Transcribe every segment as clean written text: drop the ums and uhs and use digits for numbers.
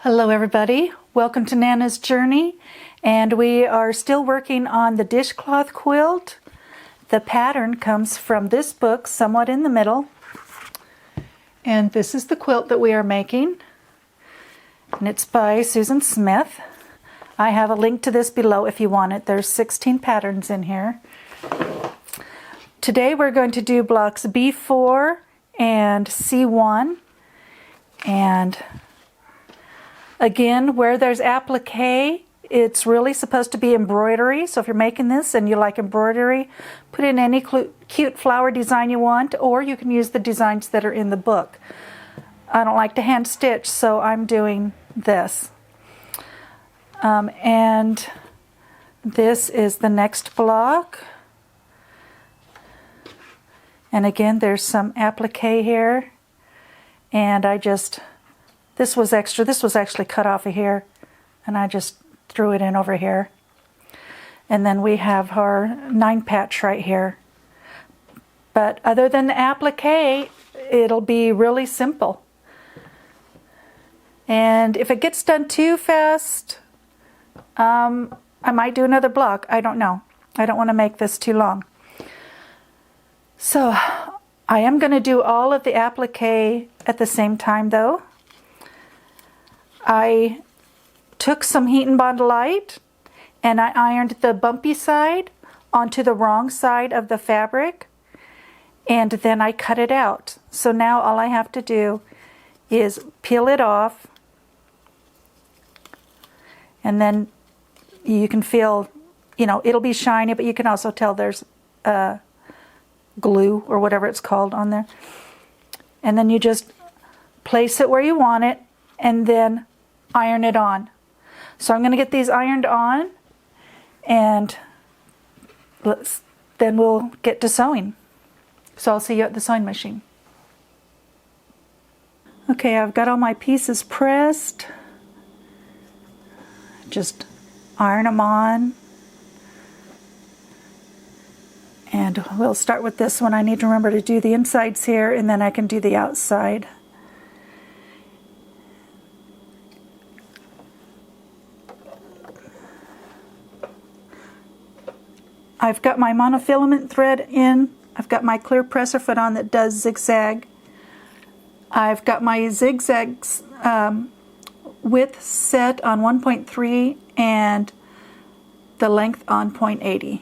Hello everybody, welcome to Nana's Journey, and we are still working on the dishcloth quilt. The pattern comes from this book, Somewhat in the Middle, and this is the quilt that we are making, and it's by Susan Smith. I have a link to this below if you want it. There's 16 patterns in here. Today we're going to do blocks B4 and C1, and again, where there's applique, it's really supposed to be embroidery. So if you're making this and you like embroidery, put in any cute flower design you want, or you can use the designs that are in the book. I don't like to hand stitch, so I'm doing this. And this is the next block. And again, there's some applique here. And this was extra. This was actually cut off of here, and I just threw it in over here. And then we have our 9 patch right here. But other than the applique, it'll be really simple. And if it gets done too fast, I might do another block. I don't know. I don't want to make this too long. So I am going to do all of the applique at the same time though. I took some Heat and Bond Light and I ironed the bumpy side onto the wrong side of the fabric, and then I cut it out. So now all I have to do is peel it off, and then you can feel, it'll be shiny, but you can also tell there's glue or whatever it's called on there. And then you just place it where you want it and then iron it on. So I'm going to get these ironed on, and then we'll get to sewing. So I'll see you at the sewing machine. Okay, I've got all my pieces pressed. Just iron them on. And we'll start with this one. I need to remember to do the insides here, and then I can do the outside. I've got my monofilament thread in. I've got my clear presser foot on that does zigzag. I've got my zigzags width set on 1.3 and the length on 0.80.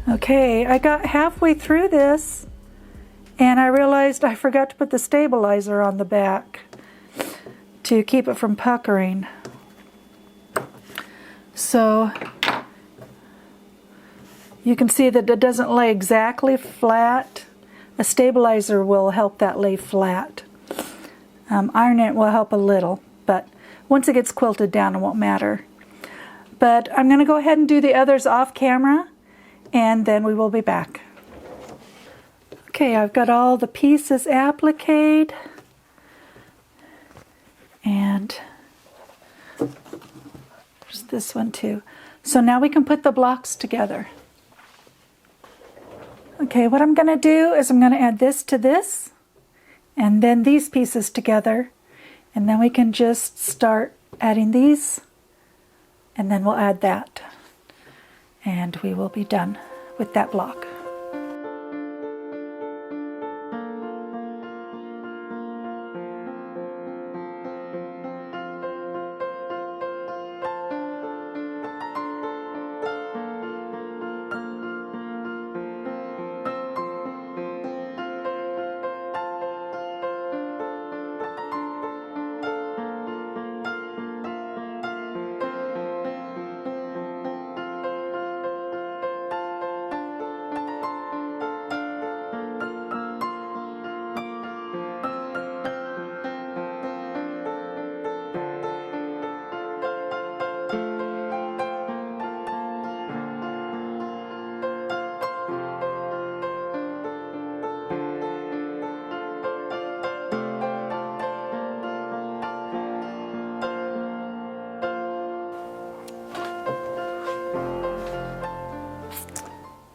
Okay, I got halfway through this and I realized I forgot to put the stabilizer on the back to keep it from puckering. So you can see that it doesn't lay exactly flat. A stabilizer will help that lay flat. Ironing it will help a little, but once it gets quilted down, it won't matter. But I'm going to go ahead and do the others off camera, and then we will be back. Okay, I've got all the pieces appliqued, and there's this one too. So now we can put the blocks together. Okay, what I'm going to do is I'm going to add this to this, and then these pieces together, and then we can just start adding these, and then we'll add that, and we will be done with that block.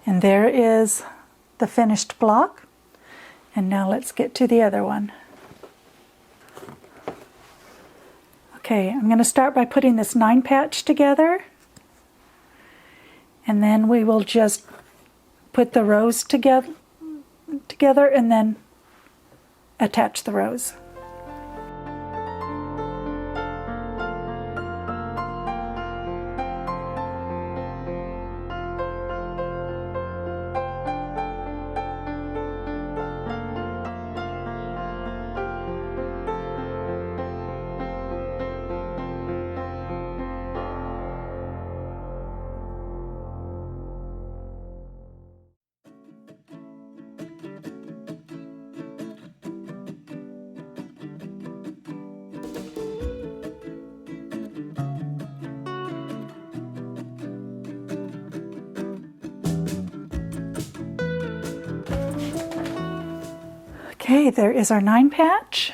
And there is the finished block. And now let's get to the other one. Okay, I'm going to start by putting this 9 patch together. And then we will just put the rows together and then attach the rows. Okay, there is our 9 patch.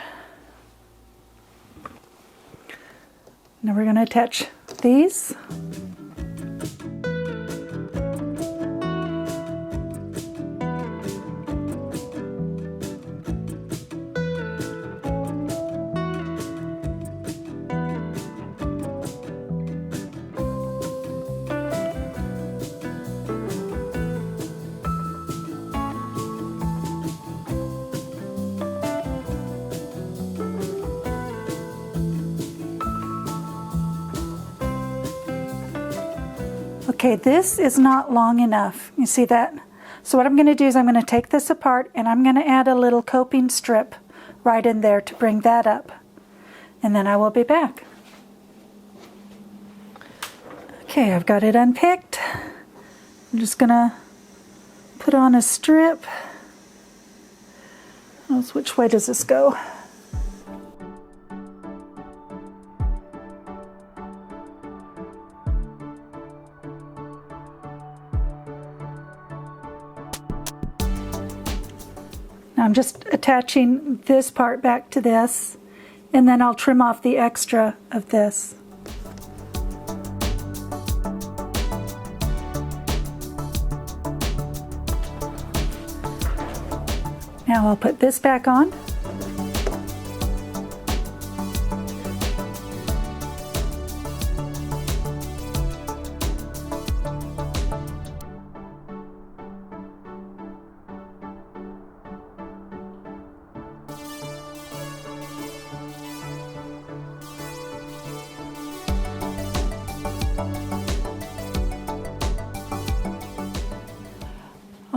Now we're going to attach these. Okay, this is not long enough. You see that? So what I'm going to do is I'm going to take this apart and I'm going to add a little coping strip right in there to bring that up. And then I will be back. Okay, I've got it unpicked. I'm just going to put on a strip. Which way does this go? I'm just attaching this part back to this, and then I'll trim off the extra of this. Now I'll put this back on.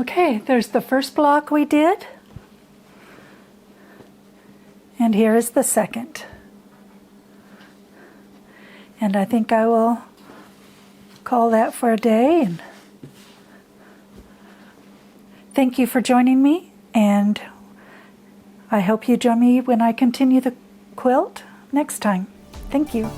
Okay, there's the first block we did. And here is the second. And I think I will call that for a day. And thank you for joining me, and I hope you join me when I continue the quilt next time. Thank you.